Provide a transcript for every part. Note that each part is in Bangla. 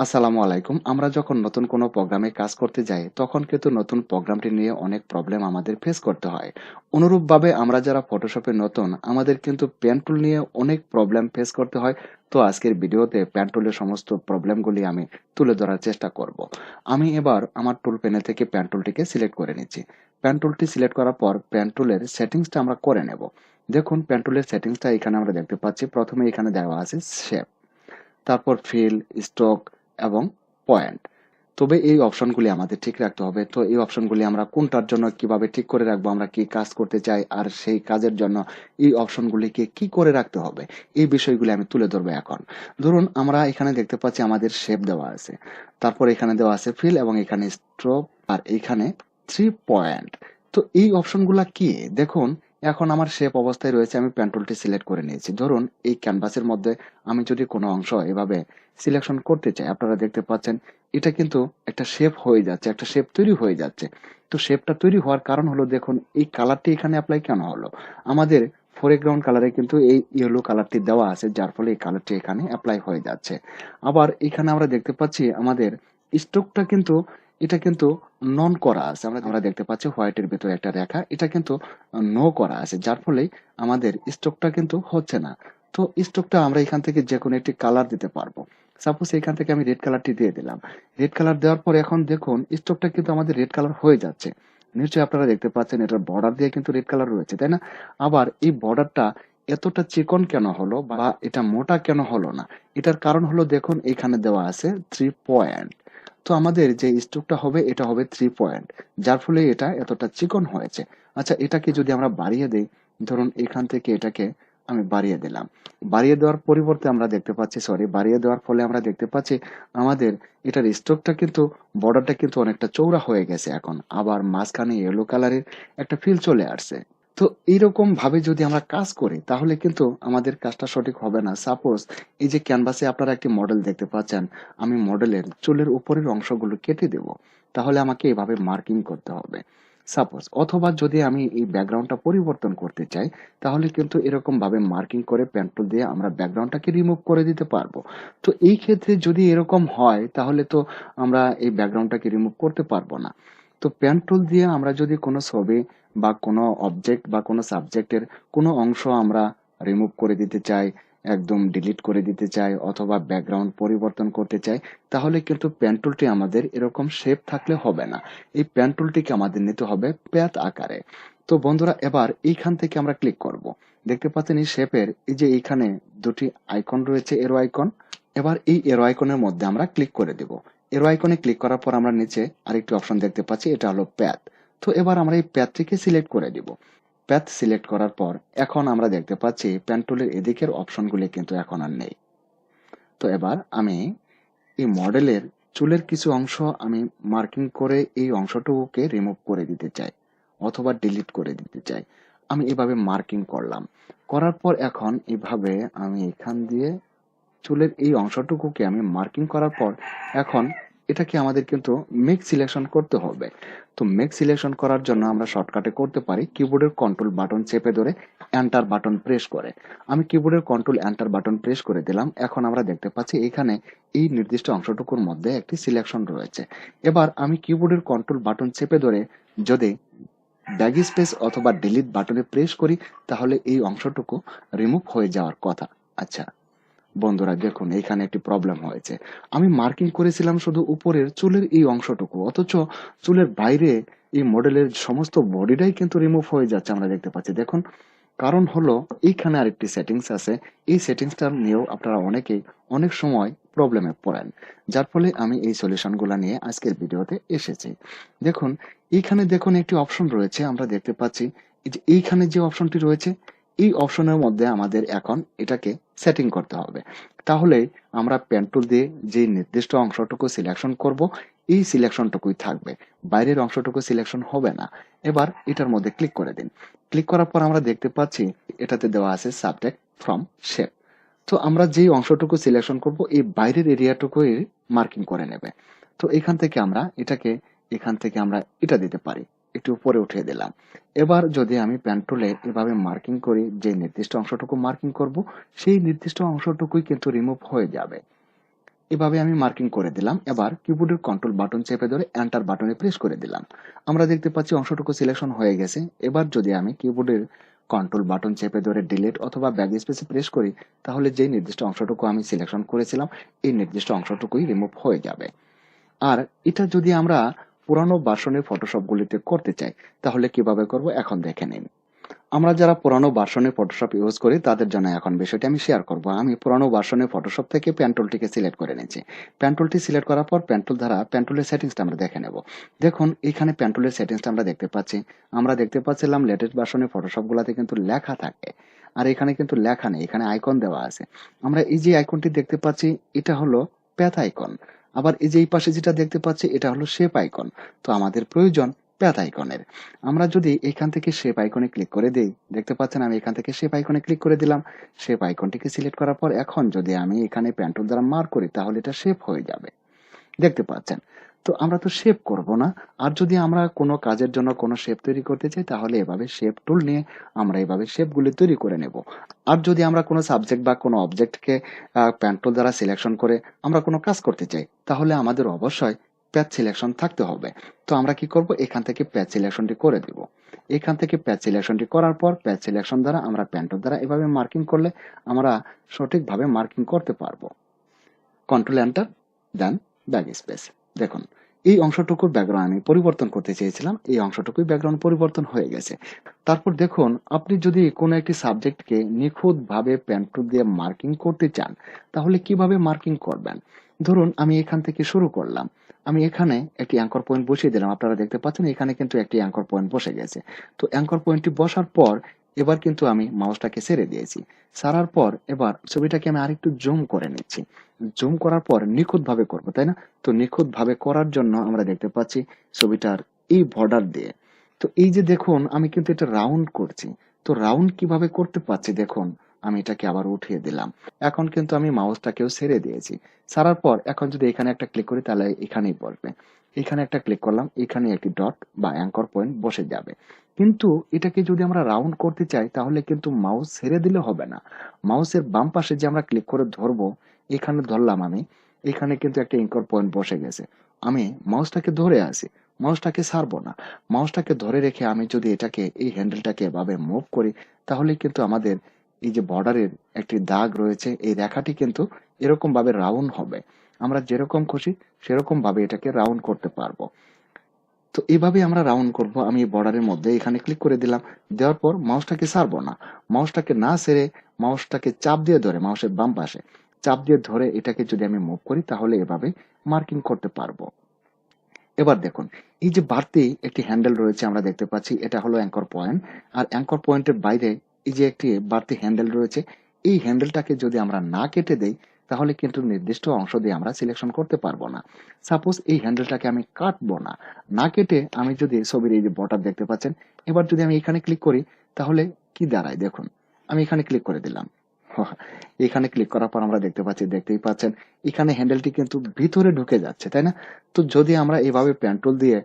আসসালামু আলাইকুম। আমরা যখন নতুন কোনো প্রোগ্রামে কাজ করতে যাই, তখন কিন্তু নতুন প্রোগ্রামটি নিয়ে অনেক প্রবলেম আমাদের ফেস করতে হয়। অনুরূপভাবে আমরা যারা ফটোশপে নতুন, আমাদের কিন্তু পেন টুল নিয়ে অনেক প্রবলেম ফেস করতে হয়। তো আজকের ভিডিওতে পেন টুলের সমস্ত প্রবলেমগুলি আমি তুলে ধরার চেষ্টা করব। আমি এবার আমার টুল প্যানেল থেকে পেন টুলটিকে সিলেক্ট করে নিচ্ছি। পেন টুলটি সিলেক্ট করার পর পেন টুলের সেটিংসটা আমরা করে নেব। দেখুন পেন টুলের সেটিংসটা এখানে আমরা দেখতে পাচ্ছি। প্রথমে এখানে দেওয়া আছে শেপ, তারপর ফিল, স্ট্রোক এবং পয়েন্ট। তবে এই অপশনগুলি আমাদের ঠিক রাখতে হবে। তো এই অপশনগুলি আমরা কোনটার জন্য কিভাবে ঠিক করে রাখবো, আমরা কি কাজ করতে চাই আর সেই কাজের জন্য এই অপশনগুলিকে কি করে রাখতে হবে, এই বিষয়গুলি আমি তুলে ধরবো এখন। ধরুন আমরা এখানে দেখতে পাচ্ছি আমাদের শেপ দেওয়া আছে, তারপর এখানে দেওয়া আছে ফিল এবং এখানে স্ট্রোক আর এখানে 3 পয়েন্ট। তো এই অপশনগুলা কি দেখুন। এখন আমার শেপ অবস্থায় রয়েছে, আমি পেন টুলটি সিলেক্ট করে নিয়েছি। ধরুন এই ক্যানভাসের মধ্যে আমি যদি কোনো অংশ এভাবে সিলেকশন করতে চাই, আপনারা দেখতে পাচ্ছেন এটা কিন্তু একটা শেপ হয়ে যাচ্ছে, একটা শেপ তৈরি হয়ে যাচ্ছে। তো শেপটা তৈরি হওয়ার কারণ হলো, দেখুন এই কালারটি এখানে অ্যাপ্লাই কেন হলো। আমাদের ফোরগ্রাউন্ড কালারে কিন্তু এই ইয়েলো কালারটি দেওয়া আছে, যার ফলে এই কালারটি এখানে অ্যাপ্লাই হয়ে যাচ্ছে। আবার এখানে আমরা দেখতে পাচ্ছি আমাদের স্ট্রোকটা কিন্তু, এটা কিন্তু নন করা আছে। আমরা দেখতে পাচ্ছি হোয়াইটের ভিতরে একটা রেখা, এটা কিন্তু নো করা আছে, যার ফলে আমাদের স্ট্রোকটা কিন্তু হচ্ছে না। তো স্ট্রোকটা আমরা এখান থেকে যে কোনো একটি কালার দিতে পারবো। সাপোজ এখান থেকে আমি রেড কালারটি দিয়ে দিলাম। রেড কালার দেওয়ার পর এখন দেখুন স্ট্রোকটা কিন্তু আমাদের রেড কালার হয়ে যাচ্ছে। নিশ্চয়ই আপনারা দেখতে পাচ্ছেন এটার বর্ডার দিয়ে কিন্তু রেড কালার রয়েছে, তাই না? আবার এই বর্ডারটা এতটা চিকন কেন হলো বা এটা মোটা কেন হলো না, এটার কারণ হলো দেখুন এখানে দেওয়া আছে 3 পয়েন্ট। তো আমাদের যে স্ট্রোকটা হবে এটা হবে 3 পয়েন্ট, যার ফলে এটা এতটা চিকন হয়েছে। আচ্ছা এটাকে যদি আমরা বাড়িয়ে দেই, ধরুন এখান থেকে এটাকে আমি বাড়িয়ে দিলাম। বাড়িয়ে দেওয়ার পরিবর্তে আমরা দেখতে পাচ্ছি, বাড়িয়ে দেওয়ার ফলে আমরা দেখতে পাচ্ছি আমাদের এটার স্ট্রোকটা কিন্তু, বর্ডারটা কিন্তু অনেকটা চৌড়া হয়ে গেছে এখন। আবার মাঝখানে ইয়েলো কালারের একটা ফিল চলে আসছে। তো এইরকম ভাবে যদি আমরা কাজ করি তাহলে কিন্তু আমাদের কাজটা সঠিক হবে না। সাপোজ এই যে ক্যানভাসে আপনারা একটি মডেল দেখতে পাচ্ছেন, আমি মডেলের চুলের উপরের অংশগুলো কেটে দেব, তাহলে আমাকে এভাবে মার্কিং করতে হবে সাপোজ। অথবা যদি আমি এই ব্যাকগ্রাউন্ডটা পরিবর্তন করতে চাই, তাহলে কিন্তু এরকম ভাবে মার্কিং করে পেন টুল দিয়ে আমরা ব্যাকগ্রাউন্ডটাকে রিমুভ করে দিতে পারবো। তো এই ক্ষেত্রে যদি এরকম হয় তাহলে তো আমরা এই ব্যাকগ্রাউন্ডটাকে রিমুভ করতে পারবো না। তো পেন টুল দিয়ে আমরা যদি কোনো ছবি বা কোনো অবজেক্ট বা কোনো সাবজেক্টের কোনো অংশ আমরা রিমুভ করে দিতে চাই, একদম ডিলিট করে দিতে চাই, অথবা ব্যাকগ্রাউন্ড পরিবর্তন করতে চাই, তাহলে কিন্তু পেন টুলটি আমাদের এরকম শেপ থাকলে হবে না। এই পেন টুলটিকে আমাদের নিতে হবে প্যাচ আকারে। তো বন্ধুরা এবার এইখান থেকে আমরা ক্লিক করব। দেখতে পাচ্ছেন এই শেপের এই যে এইখানে দুটি আইকন রয়েছে, এরো আইকন। এবার এই এরো আইকনের মধ্যে আমরা ক্লিক করে দেব। এরো আইকনে ক্লিক করার পর আমরা নিচে আরেকটি অপশন দেখতে পাচ্ছি, এটা হলো প্যাথ। তো এবার আমরা এই প্যাথটিকে সিলেক্ট করে দিব। প্যাথ সিলেক্ট করার পর এখন আমরা দেখতে পাচ্ছি পেন টুলের এদিকের অপশনগুলি কিন্তু এখন আর নেই। তো এবার আমি এই মডেলের চুলের কিছু অংশ আমি মার্কিং করে এই অংশটুকুকে রিমুভ করে দিতে চাই, অথবা ডিলিট করে দিতে চাই। আমি এভাবে মার্কিং করলাম, করার পর এখন এভাবে আমি এখান দিয়ে চুলের এই অংশটুকুকে আমি মার্কিং করার পর এখন এটাকে আমাদের কিন্তু মেক সিলেকশন করতে হবে। তো মেক সিলেকশন করার জন্য আমরা শর্টকাটে করতে পারি কিবোর্ডের কন্ট্রোল বাটন চেপে ধরে এন্টার বাটন প্রেস করে। আমি কিবোর্ডের কন্ট্রোল এন্টার বাটন প্রেস করে দিলাম। এখন আমরা দেখতে পাচ্ছি এখানে এই নির্দিষ্ট অংশটুকুর মধ্যে একটি সিলেকশন রয়েছে। এবার আমি কিবোর্ডের কন্ট্রোল বাটন চেপে ধরে যদি ব্যাক স্পেস অথবা ডিলিট বাটনে প্রেস করি, তাহলে এই অংশটুকু রিমুভ হয়ে যাওয়ার কথা। আচ্ছা বন্ধুরা দেখুন এখানে একটি প্রবলেম হয়েছে। আমি মার্কিং করেছিলাম শুধু উপরের চুলের এই অংশটুকু, অথচ চুলের বাইরে এই মডেলের সমস্ত বডিটাই কিন্তু রিমুভ হয়ে যাচ্ছে, আমরা দেখতে পাচ্ছি। দেখুন কারণ হলো এইখানে আরেকটি সেটিংস আছে। এই সেটিংসটা নিয়েও আপনারা অনেকেই অনেক সময় প্রবলেমে পড়েন, যার ফলে আমি এই সলিউশনগুলো নিয়ে আজকের ভিডিওতে এসেছি। দেখুন এইখানে দেখুন একটি অপশন রয়েছে, আমরা দেখতে পাচ্ছি এই যে এইখানে যে অপশনটি রয়েছে, এই অপশনের মধ্যে আমাদের এখন এটাকে সেটিং করতে হবে। তাহলে আমরা পেন টুল দিয়ে যে নির্দিষ্ট অংশটুকু সিলেকশন করব, এই সিলেকশনটুকুই থাকবে, বাইরের অংশটুকু সিলেকশন হবে না। এবার এটার মধ্যে ক্লিক করে দিন। ক্লিক করার পর আমরা দেখতে পাচ্ছি এটাতে দেওয়া আছে সাবজেক্ট ফ্রম শেপ। তো আমরা যেই অংশটুকু সিলেকশন করব এই বাইরের এরিয়াটুকুই মার্কিং করে নেবে। তো এখান থেকে আমরা এটাকে, এখান থেকে আমরা এটা দিতে পারি, একটু উপরে উঠিয়ে দিলাম। এবার যদি আমি পেন টুলে এভাবে মার্কিং করি, যে নির্দিষ্ট অংশটুকু মার্কিং করব সেই নির্দিষ্ট অংশটুকুই কিন্তু রিমুভ হয়ে যাবে। এভাবে আমি মার্কিং করে দিলাম। এবার কিবোর্ডের কন্ট্রোল বাটন চেপে ধরে এন্টার বাটনে প্রেস করে দিলাম। আমরা দেখতে পাচ্ছি অংশটুকু সিলেকশন হয়ে গেছে। এবার যদি আমি কিবোর্ডের কন্ট্রোল বাটন চেপে ধরে ডিলিট অথবা ব্যাক স্পেসে প্রেস করি, তাহলে যে নির্দিষ্ট অংশটুকু আমি সিলেকশন করেছিলাম এই নির্দিষ্ট অংশটুকুই রিমুভ হয়ে যাবে। আর এটা যদি আমরা পুরানো ভার্সনের ফটোশপগুলিতে করতে চাই, তাহলে কিভাবে করব এখন দেখে নিন। আমরা যারা পুরানো ভার্সনের ফটোশপ ইউজ করি তাদের জন্য এখন বিষয়টি আমি শেয়ার করব। আমি পুরানো ভার্সনের ফটোশপ থেকে পেন টুলটিকে সিলেক্ট করে নিয়েছি। পেন টুলটি সিলেক্ট করার পর পেন টুল দ্বারা পেন টুলের সেটিংসটা আমরা দেখে নেব। দেখুন এখানে পেন টুলের সেটিংসটা আমরা দেখতে পাচ্ছি। আমরা দেখতে পাচ্ছিলাম লেটেস্ট ভার্সনের ফটোশপগুলোতে কিন্তু লেখা থাকে, আর এখানে কিন্তু লেখা নেই, এখানে আইকন দেওয়া আছে। আমরা এই যে আইকনটি দেখতে পাচ্ছি এটা হলো প্যাথ আইকন। আবার এই যে এই পাশে যেটা দেখতে পাচ্ছি এটা হলো শেপ আইকন। তো আমাদের প্রয়োজন প্যাথ আইকনের। আমরা যদি এখান থেকে শেপ আইকনে ক্লিক করে দেই, দেখতে পাচ্ছেন আমি এখান থেকে শেপ আইকনে ক্লিক করে দিলাম। শেপ আইকনটিকে সিলেক্ট করার পর এখন যদি আমি এখানে পেন টুল দ্বারা মার্ক করি তাহলে এটা শেপ হয়ে যাবে, দেখতে পাচ্ছেন। তো আমরা তো শেপ করব না। আর যদি আমরা কোনো কাজের জন্য কোনো শেপ তৈরি করতে চাই তাহলে এভাবে শেপ টুল নিয়ে আমরা এভাবে শেপগুলি তৈরি করে নেব। আর যদি আমরা কোনো সাবজেক্ট বা কোনো অবজেক্টকে পেন টুল দ্বারা সিলেকশন করে আমরা কোনো কাজ করতে চাই তাহলে আমাদের অবশ্যই প্যাথ সিলেকশন থাকতে হবে। তো আমরা কি করব, এখান থেকে প্যাথ সিলেকশনটি করে দেব। এখান থেকে প্যাথ সিলেকশনটি করার পর প্যাথ সিলেকশন দ্বারা আমরা পেন টুল দ্বারা এভাবে মার্কিং করলে আমরা সঠিকভাবে মার্কিং করতে পারবো। Control enter, then back space. দেখুন এই অংশটুকুর ব্যাকগ্রাউন্ড আমি পরিবর্তন করতে চেয়েছিলাম, এই অংশটুকুই ব্যাকগ্রাউন্ড পরিবর্তন হয়ে গেছে। তারপর দেখুন আপনি যদি কোনো একটি সাবজেক্টকে নিখুঁতভাবে পেন টুল দিয়ে মার্কিং করতে চান তাহলে কিভাবে মার্কিং করবেন। ধরুন আমি এখান থেকে শুরু করলাম, আমি এখানে একটি অ্যাঙ্কর পয়েন্ট বসিয়ে দিলাম। আপনারা দেখতে পাচ্ছেন এখানে কিন্তু একটি অ্যাঙ্কর পয়েন্ট বসে গেছে। তো অ্যাঙ্কর পয়েন্টটি বসার পর এবার কিন্তু আমি মাউসটাকে ছেড়ে দিয়েছি। ছাড়ার পর এবার ছবিটাকে আমি আরেকটু জুম করে নিচ্ছি। জুম করার পর নিখুঁতভাবে করব, তাই না? তো নিখুঁতভাবে করার জন্য আমরা দেখতে পাচ্ছি ছবিটার এই বর্ডার দিয়ে। তো এই যে দেখুন আমি কিন্তু এটা রাউন্ড করছি। তো রাউন্ড কিভাবে করতে পারছি দেখুন, আমি এটাকে আবার উঠিয়ে দিলাম। এখন কিন্তু আমি মাউসটাকেও ছেড়ে দিয়েছি। ছাড়ার পর এখন যদি এখানে একটা ক্লিক করি তাহলে এখানেই বসবে। এখানে একটা ক্লিক করলাম, এখানে একটি ডট বা অ্যাঙ্কর পয়েন্ট বসে যাবে। কিন্তু এটাকে যদি আমরা রাউন্ড করতে চাই তাহলে কিন্তু মাউস ছেড়ে দিলে হবে না। মাউসের বাম পাশে যে আমরা ক্লিক করে ধরবো, এখানে ধরলাম আমি, এখানে কিন্তু একটা অ্যাঙ্কর পয়েন্ট বসে গেছে। আমি মাউসটাকে ধরে আছি, মাউসটাকে ছাড়বো না। মাউসটাকে ধরে রেখে আমি যদি এটাকে এই হ্যান্ডেলটাকে এভাবে মুভ করি তাহলে কিন্তু আমাদের এই যে বর্ডারের একটি দাগ রয়েছে এই রেখাটি কিন্তু এরকম ভাবে রাউন্ড হবে। আমরা যেরকম খুশি সেরকম ভাবে এটাকে রাউন্ড করতে পারবো। তো এভাবে আমরা রাউন্ড করব। আমি বর্ডারের মধ্যে এখানে ক্লিক করে দিলাম। দেওয়ার পর মাউসটাকে ছাড়বো না। মাউসটাকে না ছেড়ে মাউসটাকে চাপ দিয়ে ধরে মাউসের বাম পাশে চাপ দিয়ে ধরে এটাকে যদি আমি মুভ করি তাহলে এভাবে মার্কিং করতে পারবো। এবার দেখুন এই যে বাড়তি একটি হ্যান্ডেল রয়েছে আমরা দেখতে পাচ্ছি, এটা হলো অ্যাঙ্কর পয়েন্ট। আর অ্যাঙ্কর পয়েন্টের বাইরে এই যে একটি বাড়তি হ্যান্ডেল রয়েছে, এই হ্যান্ডেলটাকে যদি আমরা না কেটে দেই তাহলে কিন্তু নির্দিষ্ট অংশ দিয়ে আমরা সিলেকশন করতে পারবো না। সাপোজ এই হ্যান্ডেলটাকে আমি কাটবো না, না কেটে আমি যদি ছবির এই যে বর্ডার দেখতে পাচ্ছেন, এবার যদি আমি এখানে ক্লিক করি তাহলে কি দাঁড়ায় দেখুন। আমি এখানে ক্লিক করে দিলাম। এখানে ক্লিক করার পর আমরা দেখতে পাচ্ছি, দেখতেই পাচ্ছেন এখানে হ্যান্ডেলটি কিন্তু ভিতরে ঢুকে যাচ্ছে, তাই না? তো যদি আমরা এভাবে পেন টুল দিয়ে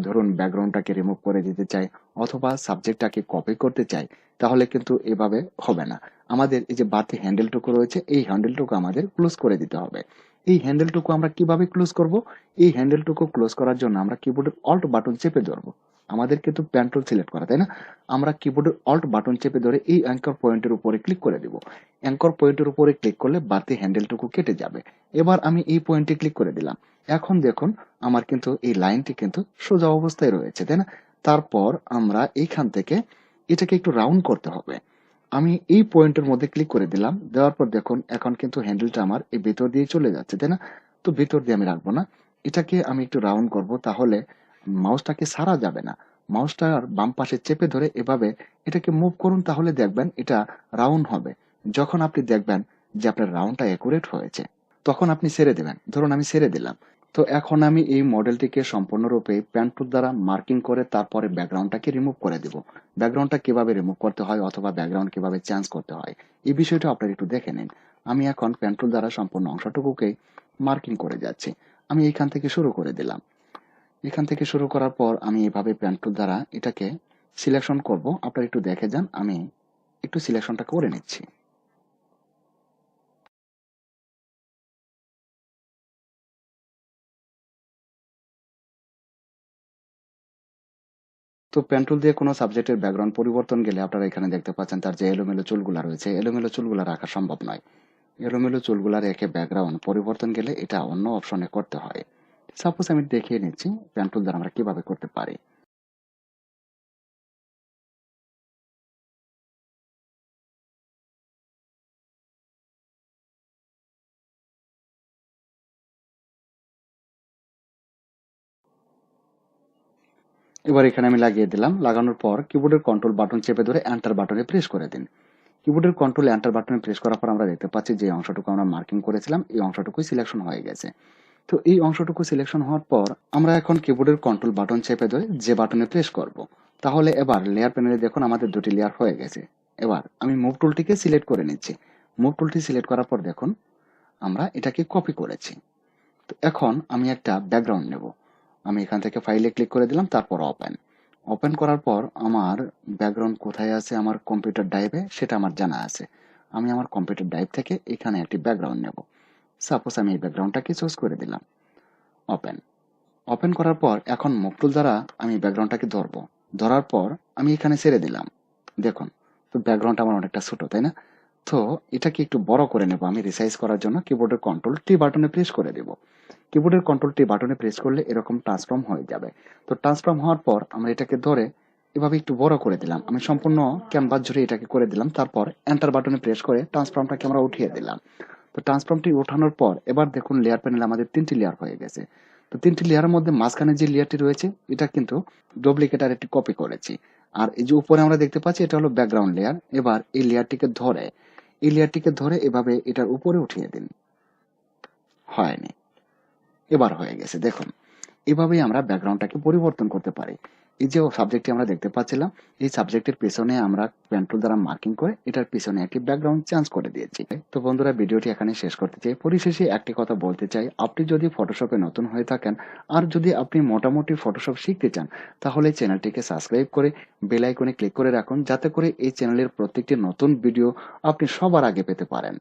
ধরুন ব্যাকগ্রাউন্ডটাকে রিমুভ করে দিতে চাই অথবা সাবজেক্টটাকে কপি করতে চাই তাহলে কিন্তু এভাবে হবে না। আমাদের এই যে বাড়তি হ্যান্ডেলটুকু রয়েছে এই হ্যান্ডেলটুকু আমাদের ক্লোজ করে দিতে হবে। এই হ্যান্ডেলটুকু আমরা কিভাবে ক্লোজ করব? এই হ্যান্ডেলটুকু ক্লোজ করার জন্য আমরা কিবোর্ডের অল্ট বাটন চেপে ধরবো। আমাদের কিন্তু পেন টুল সিলেক্ট করা, তাই না? আমরা কিবোর্ডের অল্ট বাটন চেপে ধরে এই অ্যাঙ্কর পয়েন্টের উপরে ক্লিক করে দিব। অ্যাঙ্কর পয়েন্টের উপরে ক্লিক করলে বাড়তি হ্যান্ডেলটুকু কেটে যাবে। এবার আমি এই পয়েন্টে ক্লিক করে দিলাম। এখন দেখুন আমার কিন্তু এই লাইনটি কিন্তু সোজা অবস্থায় রয়েছে, তাই না? তারপর আমরা এইখান থেকে এটাকে একটু রাউন্ড করতে হবে। আমি এই পয়েন্টের মধ্যে ক্লিক করে দিলাম। দেওয়ার পর দেখুন এখন কিন্তু হ্যান্ডেলটা আমার এই ভেতর দিয়ে চলে যাচ্ছে, তাই না? তো ভেতর দিয়ে আমি রাখবো না, এটাকে আমি একটু রাউন্ড করব। তাহলে মাউসটাকে ছাড়া যাবে না। মাউসটার বাম পাশে চেপে ধরে এভাবে এটাকে মুভ করুন, তাহলে দেখবেন এটা রাউন্ড হবে। যখন আপনি দেখবেন যে আপনার রাউন্ডটা একুরেট হয়েছে তখন আপনি ছেড়ে দেবেন। ধরুন আমি ছেড়ে দিলাম। তো এখন আমি এই মডেলটিকে সম্পূর্ণরূপে পেন টুল দ্বারা মার্কিং করে তারপরে ব্যাকগ্রাউন্ডটাকে রিমুভ করে দেব। ব্যাকগ্রাউন্ডটা কিভাবে রিমুভ করতে হয় অথবা ব্যাকগ্রাউন্ড কিভাবে চেঞ্জ করতে হয় এই বিষয়টা আপনারা একটু দেখে নিন। আমি এখন পেন টুল দ্বারা সম্পূর্ণ অংশটুকুকে মার্কিং করে যাচ্ছি। আমি এখান থেকে শুরু করে দিলাম। এখান থেকে শুরু করার পর আমি এভাবে পেন টুল দ্বারা এটাকে সিলেকশন করব। আপনারা একটু দেখে যান, আমি একটু সিলেকশনটা করে নিচ্ছি। তো পেন টুল দিয়ে কোনো সাবজেক্টের ব্যাকগ্রাউন্ড পরিবর্তন গেলে আপনারা এখানে দেখতে পাচ্ছেন তার যে এলোমেলো চুলগুলা রয়েছে, এলোমেলো চুলগুলা রাখা সম্ভব নয়। এলোমেলো চুলগুলা রেখে ব্যাকগ্রাউন্ড পরিবর্তন গেলে এটা অন্য অপশনে করতে হয়। সাপোজ আমি দেখিয়ে নিচ্ছি পেন টুল দ্বারা আমরা কিভাবে করতে পারি। এবার এখানে আমি লাগিয়ে দিলাম। লাগানোর পর কিবোর্ডের কন্ট্রোল বাটন চেপে ধরে এন্টার বাটনে প্রেস করে দিন। কিবোর্ডের কন্ট্রোল এন্টার বাটনে প্রেস করার পর আমরা দেখতে পাচ্ছি যে অংশটুকু আমরা মার্কিং করেছিলাম এই অংশটুকুই সিলেকশন হয়ে গেছে। তো এই অংশটুকু সিলেকশন হওয়ার পর আমরা এখন কিবোর্ডের কন্ট্রোল বাটন চেপে ধরে যে বাটনে প্রেস করব। তাহলে এবার লেয়ার প্যানেলে দেখুন আমাদের দুটি লেয়ার হয়ে গেছে। এবার আমি মুভ টুলটিকে সিলেক্ট করে নিচ্ছি। মুভ টুলটি সিলেক্ট করার পর দেখুন আমরা এটাকে কপি করেছি। তো এখন আমি একটা ব্যাকগ্রাউন্ড নেব। আমি এখান থেকে ফাইলে ক্লিক করে দিলাম, তারপর ওপেন। ওপেন করার পর আমার ব্যাকগ্রাউন্ড কোথায় আছে আমার কম্পিউটার ড্রাইভে সেটা আমার জানা আছে। আমি আমার কম্পিউটার ড্রাইভ থেকে এখানে একটি ব্যাকগ্রাউন্ড নেব। সাপোজ আমি এই ব্যাকগ্রাউন্ডটাকে চুজ করে দিলাম। ওপেন। ওপেন করার পর এখন মুভ টুল দ্বারা আমি ব্যাকগ্রাউন্ডটাকে ধরবো। ধরার পর আমি এখানে ছেড়ে দিলাম। দেখুন তো ব্যাকগ্রাউন্ডটা আমার অনেকটা ছোট, তাই না? তো এটাকে একটু বড় করে নেব। আমি রিসাইজ করার জন্য কিবোর্ডের কন্ট্রোল টি বাটনে প্রেস করে দেব। কিবোর্ডের কন্ট্রোল টি বাটনে প্রেস করলে এরকম ট্রান্সফর্ম হয়ে যাবে। তো ট্রান্সফর্ম হওয়ার পর আমরা এটাকে ধরে এভাবে একটু বড় করে দিলাম। আমি সম্পূর্ণ ক্যানভাস জুড়ে এটাকে করে দিলাম, তারপর এন্টার বাটনে প্রেস করে ট্রান্সফর্মটাকে আমরা উঠিয়ে দিলাম। তো ট্রান্সফর্মটি ওঠানোর পর এবার দেখুন লেয়ার প্যানেলে আমাদের 3টি লেয়ার হয়ে গেছে। তো 3টি লেয়ারের মধ্যে মাঝখানে যে লেয়ারটি রয়েছে এটা কিন্তু ডুপ্লিকেট আর একটি কপি করেছি। আর এই যে উপরে আমরা দেখতে পাচ্ছি এটা হলো ব্যাকগ্রাউন্ড লেয়ার। এবার এই লেয়ারটিকে ধরে এভাবে এটার উপরে উঠিয়ে দিন। হয়নি, এবার হয়ে গেছে। দেখুন এভাবেই আমরা ব্যাকগ্রাউন্ডটাকে পরিবর্তন করতে পারি। এই যে সাবজেক্টটি আমরা দেখতে পাচ্ছিলাম, এই সাবজেক্টের পেছনে আমরা পেন টুল দ্বারা মার্কিং করে এটার পিছনে একটি ব্যাকগ্রাউন্ড চেঞ্জ করে দিয়েছি। তো বন্ধুরা ভিডিওটি এখানে শেষ করতে চাই। পরিশেষে একটি কথা বলতে চাই, আপনি যদি ফটোশপে নতুন হয়ে থাকেন আর যদি আপনি মোটামুটি ফটোশপ শিখতে চান তাহলে চ্যানেলটিকে সাবস্ক্রাইব করে বেল আইকনে ক্লিক করে রাখুন, যাতে করে এই চ্যানেলের প্রত্যেকটি নতুন ভিডিও আপনি সবার আগে পেতে পারেন।